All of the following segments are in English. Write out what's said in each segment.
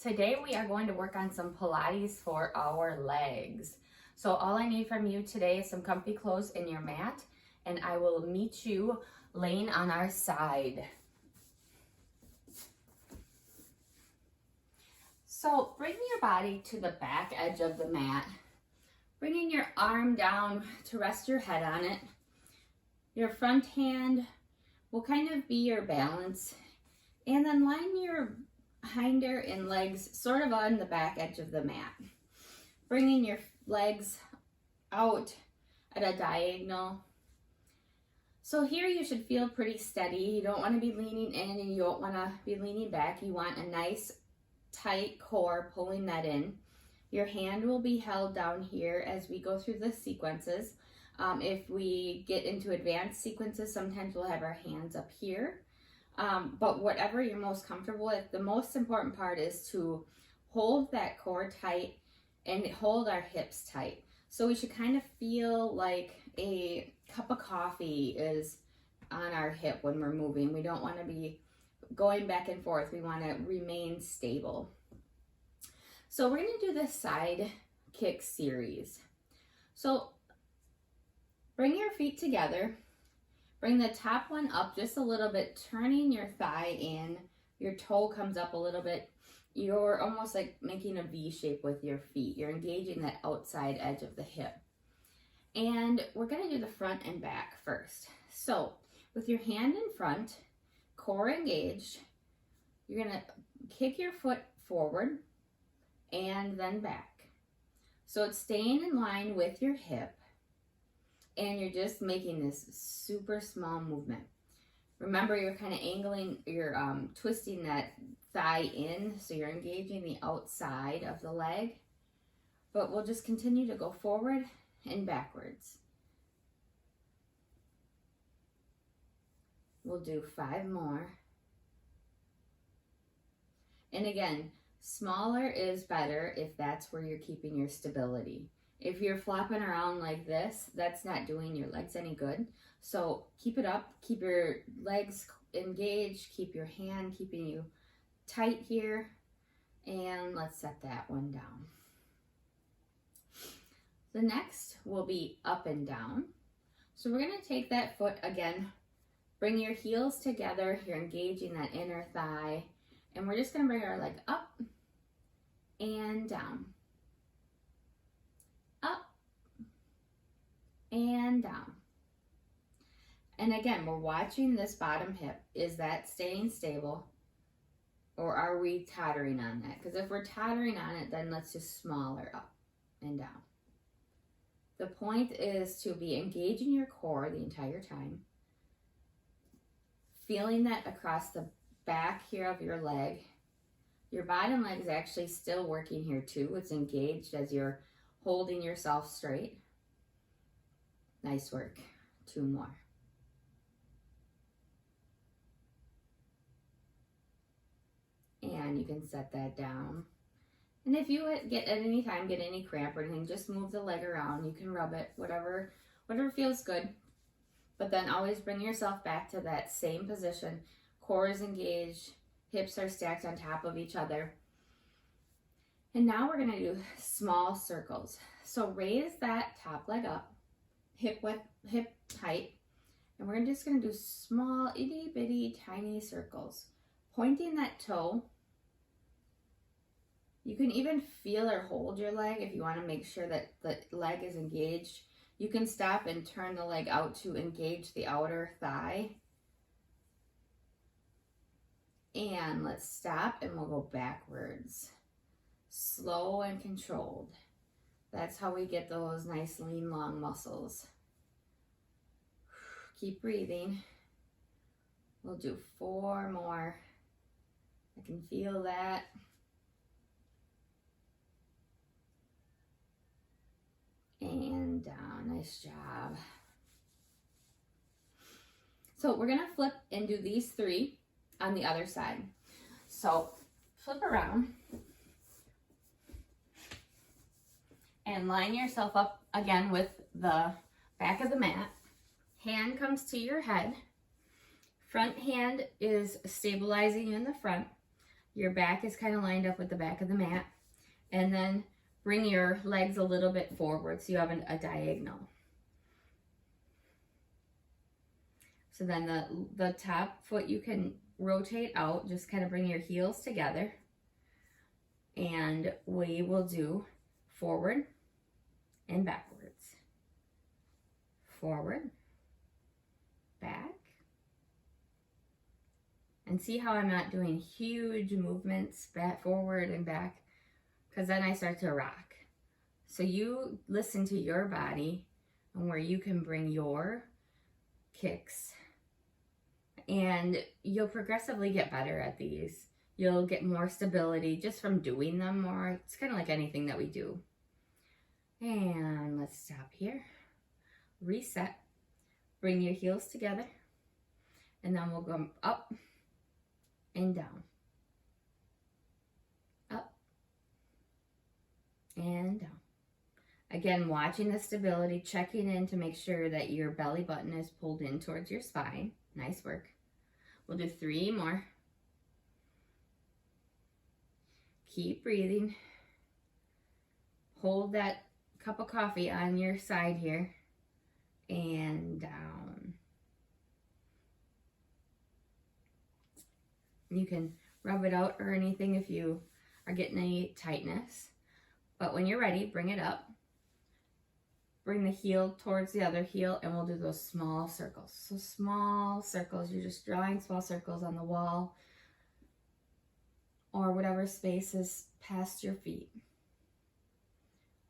Today we are going to work on some Pilates for our legs. So all I need from you today is some comfy clothes and your mat, and I will meet you laying on our side. So bring your body to the back edge of the mat, bringing your arm down to rest your head on it. Your front hand will kind of be your balance, and then line your hinder and legs sort of on the back edge of the mat, bringing your legs out at a diagonal. So here you should feel pretty steady. You don't want to be leaning in and you don't want to be leaning back. You want a nice tight core pulling that in. Your hand will be held down here as we go through the sequences. If we get into advanced sequences, sometimes we'll have our hands up here. But whatever you're most comfortable with, the most important part is to hold that core tight and hold our hips tight. So we should kind of feel like a cup of coffee is on our hip when we're moving. We don't want to be going back and forth. We want to remain stable. So we're going to do this side kick series. So bring your feet together. Bring the top one up just a little bit, turning your thigh in. Your toe comes up a little bit. You're almost like making a V shape with your feet. You're engaging that outside edge of the hip. And we're going to do the front and back first. So with your hand in front, core engaged, you're going to kick your foot forward and then back. So it's staying in line with your hip. And you're just making this super small movement. Remember, you're kind of angling, you're twisting that thigh in, so you're engaging the outside of the leg. But we'll just continue to go forward and backwards. We'll do 5 more. And again, smaller is better if that's where you're keeping your stability. If you're flopping around like this, that's not doing your legs any good. So keep it up, keep your legs engaged, keep your hand keeping you tight here. And let's set that one down. The next will be up and down. So we're gonna take that foot again, bring your heels together, you're engaging that inner thigh, and we're just gonna bring our leg up and down. Up and down. And again, we're watching this bottom hip. Is that staying stable or are we tottering on that? Because if we're tottering on it, then let's just smaller up and down. The point is to be engaging your core the entire time, feeling that across the back here of your leg. Your bottom leg is actually still working here too. It's engaged as you're holding yourself straight. Nice work. 2 more. And you can set that down. And if you get at any time get any cramp or anything, just move the leg around. You can rub it, whatever feels good. But then always bring yourself back to that same position. Core is engaged, hips are stacked on top of each other. And now we're gonna do small circles. So raise that top leg up, hip tight, and we're just gonna do small, itty bitty, tiny circles. Pointing that toe. You can even feel or hold your leg if you wanna make sure that the leg is engaged. You can stop and turn the leg out to engage the outer thigh. And let's stop and we'll go backwards. Slow and controlled. That's how we get those nice lean long muscles. Keep breathing. We'll do 4 more. I can feel that. And down. Nice job. So we're gonna flip and do these 3 on the other side. So flip around. And line yourself up again with the back of the mat. Hand comes to your head. Front hand is stabilizing you in the front. Your back is kind of lined up with the back of the mat. And then bring your legs a little bit forward so you have a diagonal. So then the top foot you can rotate out, just kind of bring your heels together. And we will do forward and backwards. Forward, back. And see how I'm not doing huge movements back, forward and back, because then I start to rock. So you listen to your body and where you can bring your kicks, and you'll progressively get better at these. You'll get more stability just from doing them more. It's kind of like anything that we do. And let's stop here. Reset. Bring your heels together. And then we'll go up and down. Up and down. Again, watching the stability, checking in to make sure that your belly button is pulled in towards your spine. Nice work. We'll do 3 more. Keep breathing. Hold that cup of coffee on your side here. And down. You can rub it out or anything if you are getting any tightness. But when you're ready, bring it up. Bring the heel towards the other heel, and we'll do those small circles. So small circles, you're just drawing small circles on the wall or whatever space is past your feet.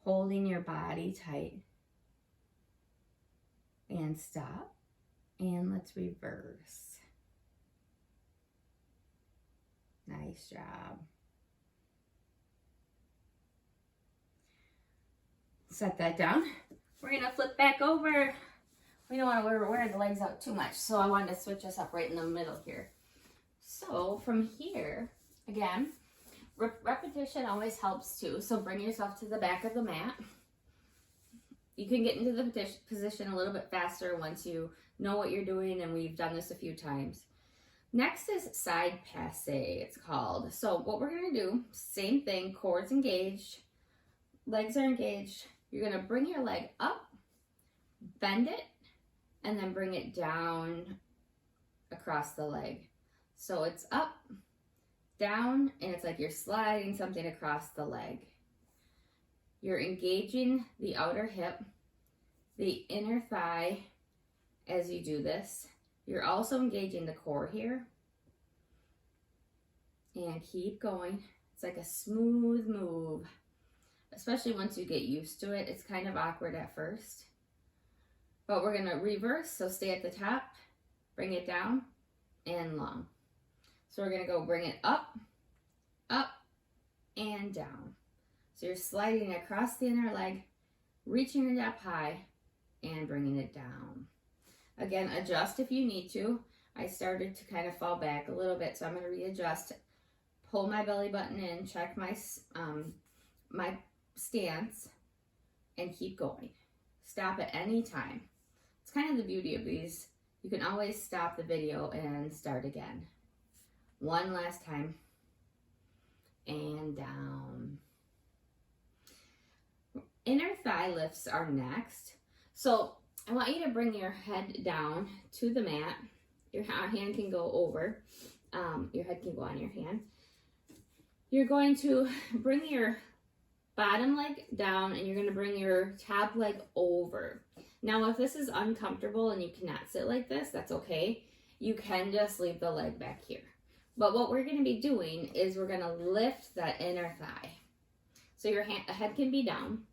Holding your body tight. And stop. And let's reverse. Nice job. Set that down. We're going to flip back over. We don't want to wear the legs out too much, so I wanted to switch us up right in the middle here. So from here, again, repetition always helps too. So bring yourself to the back of the mat. You can get into the position a little bit faster once you know what you're doing, and we've done this a few times. Next is side passe, it's called. So what we're going to do, same thing, quads engaged, legs are engaged. You're going to bring your leg up, bend it, and then bring it down across the leg. So it's up, down, and it's like you're sliding something across the leg. You're engaging the outer hip, the inner thigh as you do this. You're also engaging the core here. And keep going. It's like a smooth move. Especially once you get used to it. It's kind of awkward at first. But we're going to reverse. So stay at the top, bring it down, and long. So we're going to go bring it up, and down. So you're sliding across the inner leg, reaching it up high, and bringing it down. Again, adjust if you need to. I started to kind of fall back a little bit, so I'm going to readjust. Pull my belly button in, check my my stance, and keep going. Stop at any time. It's kind of the beauty of these. You can always stop the video and start again. One last time. And down. Inner thigh lifts are next. So I want you to bring your head down to the mat. Your hand can go over. Your head can go on your hand. You're going to bring your bottom leg down, and you're going to bring your top leg over. Now, if this is uncomfortable and you cannot sit like this, that's okay. You can just leave the leg back here. But what we're going to be doing is we're going to lift that inner thigh. So your head can be down,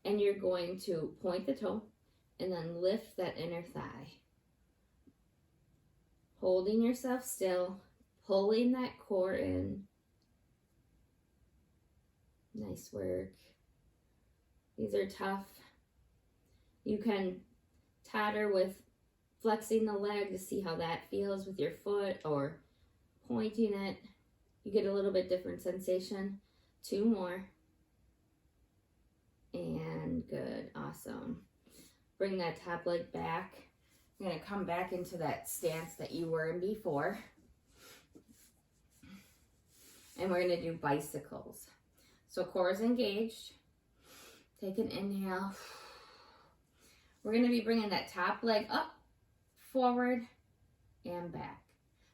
and you're going to point the toe and then lift that inner thigh. Holding yourself still, pulling that core in. Nice work. These are tough. You can totter with flexing the leg to see how that feels with your foot, or pointing it. You get a little bit different sensation. 2 more. And good. Awesome. Bring that top leg back. You're going to come back into that stance that you were in before. and we're gonna do bicycles. So core is engaged. Take an inhale. We're gonna be bringing that top leg up, forward, and back.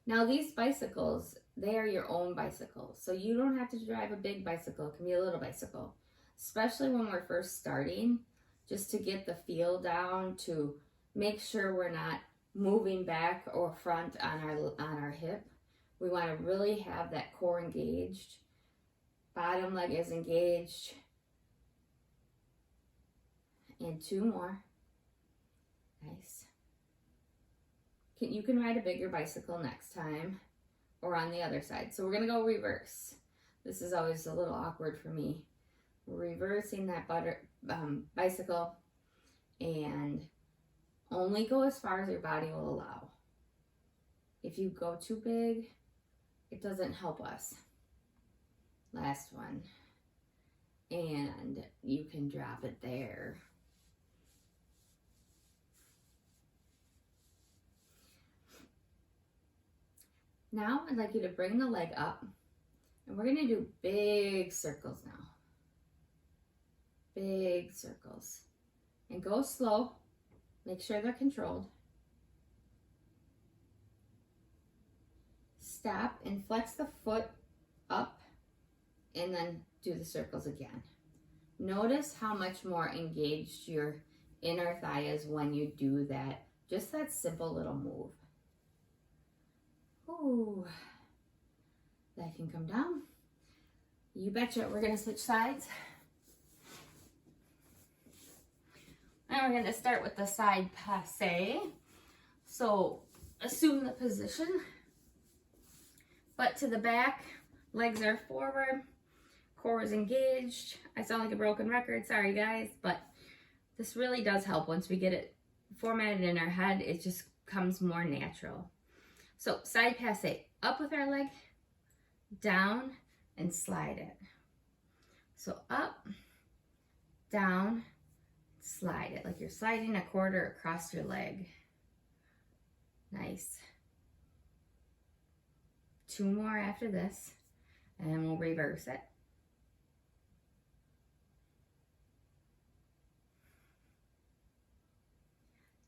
Now these bicycles, they are your own bicycles. So you don't have to drive a big bicycle. It can be a little bicycle, especially when we're first starting, just to get the feel down, to make sure we're not moving back or front on our hip. We want to really have that core engaged. Bottom leg is engaged. And 2 more. Nice. You can ride a bigger bicycle next time or on the other side. So we're going to go reverse. This is always a little awkward for me. We're reversing that bicycle, and only go as far as your body will allow. If you go too big, it doesn't help us. Last one. And you can drop it there. Now I'd like you to bring the leg up, and we're going to do big circles now. Big circles. And go slow. Make sure they're controlled. Stop and flex the foot up, and then do the circles again. Notice how much more engaged your inner thigh is when you do that. Just that simple little move. Ooh, that can come down. You betcha. We're going to switch sides. And we're going to start with the side passe. So assume the position. Butt to the back. Legs are forward. Core is engaged. I sound like a broken record. Sorry, guys. But this really does help. Once we get it formatted in our head, it just comes more natural. So side passe, up with our leg, down, and slide it. So up, down, slide it, like you're sliding a quarter across your leg. Nice. 2 more after this, and we'll reverse it.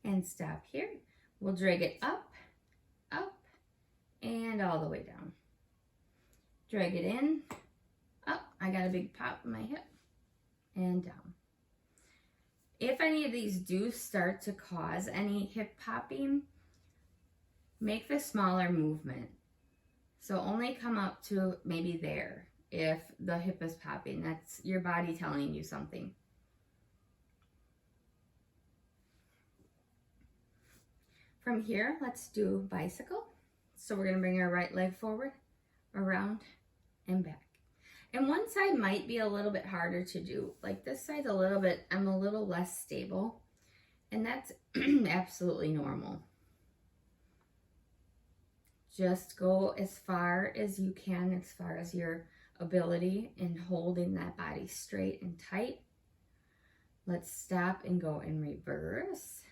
And stop here. We'll drag it up, up, and all the way down. Drag it in, up. I got a big pop in my hip, and down. If any of these do start to cause any hip popping, make the smaller movement. So only come up to maybe there if the hip is popping. That's your body telling you something. From here, let's do bicycle. So we're going to bring our right leg forward, around, and back. And one side might be a little bit harder to do. Like this side's a little bit, I'm a little less stable. And that's absolutely normal. Just go as far as you can, as far as your ability in holding that body straight and tight. Let's stop and go in reverse.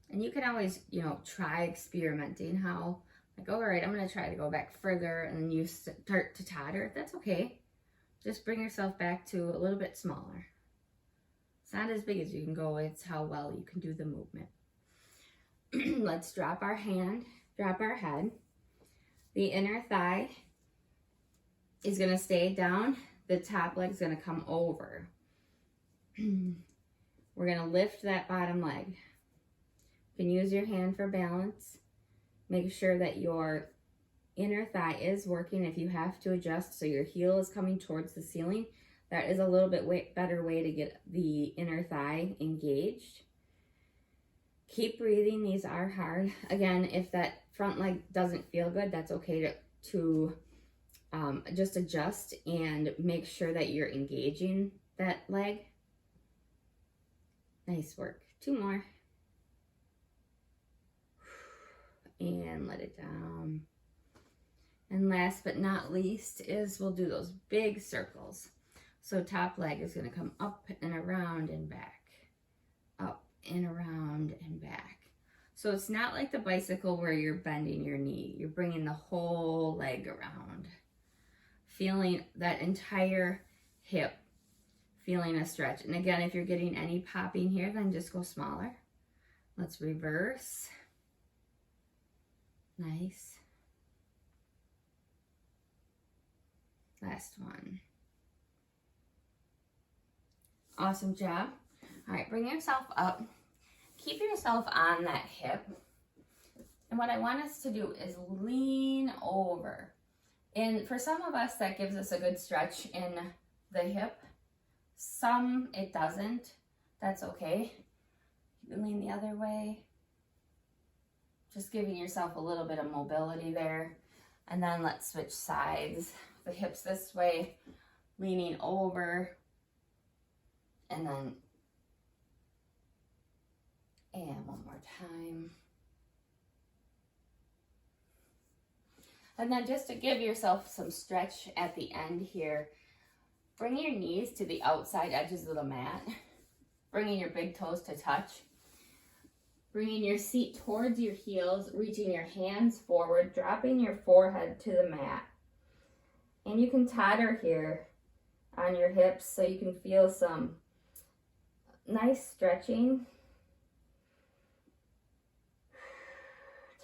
And you can always, try experimenting how, like, all right, I'm going to try to go back further, and then you start to totter. That's okay. Just bring yourself back to a little bit smaller. It's not as big as you can go. It's how well you can do the movement. Let's drop our hand, drop our head. The inner thigh is going to stay down. The top leg is going to come over. We're going to lift that bottom leg. You can use your hand for balance. Make sure that your inner thigh is working. If you have to adjust so your heel is coming towards the ceiling, that is a little bit better way to get the inner thigh engaged. Keep breathing. These are hard. Again, if that front leg doesn't feel good, that's okay to just adjust and make sure that you're engaging that leg. Nice work. 2 more. And let it down. And last but not least is we'll do those big circles. So top leg is going to come up and around and back. Up and around and back. So it's not like the bicycle where you're bending your knee. You're bringing the whole leg around. Feeling that entire hip, feeling a stretch. And again, if you're getting any popping here, then just go smaller. Let's reverse. Nice. Last one. Awesome job. All right, bring yourself up. Keep yourself on that hip. And what I want us to do is lean over. And for some of us, that gives us a good stretch in the hip. Some, it doesn't. That's okay. You can lean the other way. Just giving yourself a little bit of mobility there. And then let's switch sides. The hips this way, leaning over. And then, and one more time. And then just to give yourself some stretch at the end here, bring your knees to the outside edges of the mat, bringing your big toes to touch, bringing your seat towards your heels, reaching your hands forward, dropping your forehead to the mat. And you can totter here on your hips so you can feel some nice stretching.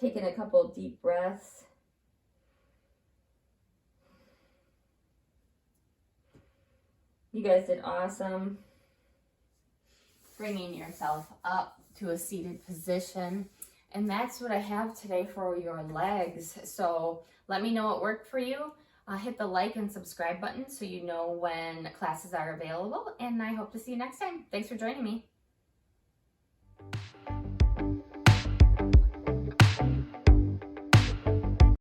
Taking a couple deep breaths. You guys did awesome. Bringing yourself up to a seated position. And that's what I have today for your legs. So let me know what worked for you. Hit the like and subscribe button so you know when classes are available. And I hope to see you next time. Thanks for joining me.